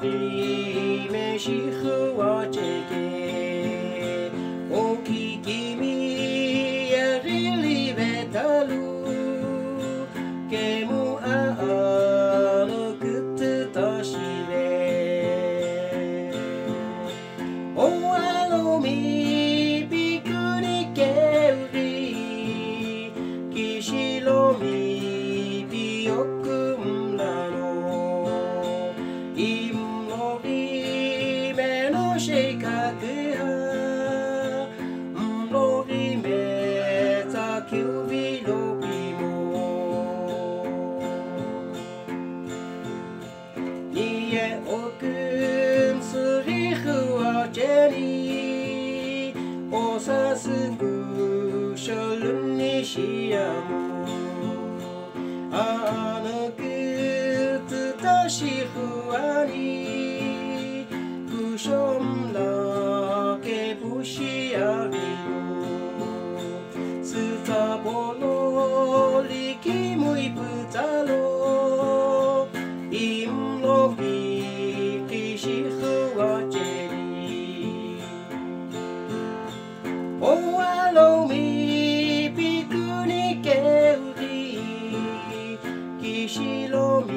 りめしふわちけおききみやりりべたるけむあるくつとしれおあのみびくにけうりきしろみびよくんらのいもりめのしかくやんろりめざきゅうびろびもにえおくんすりふわちにおさすぐしょるにしやむあのくつたしふわにくしょんらけぶしやりぬすたぼろりきむいぶざろいんろびきしふわちりおわろみびくにけうりきしろみ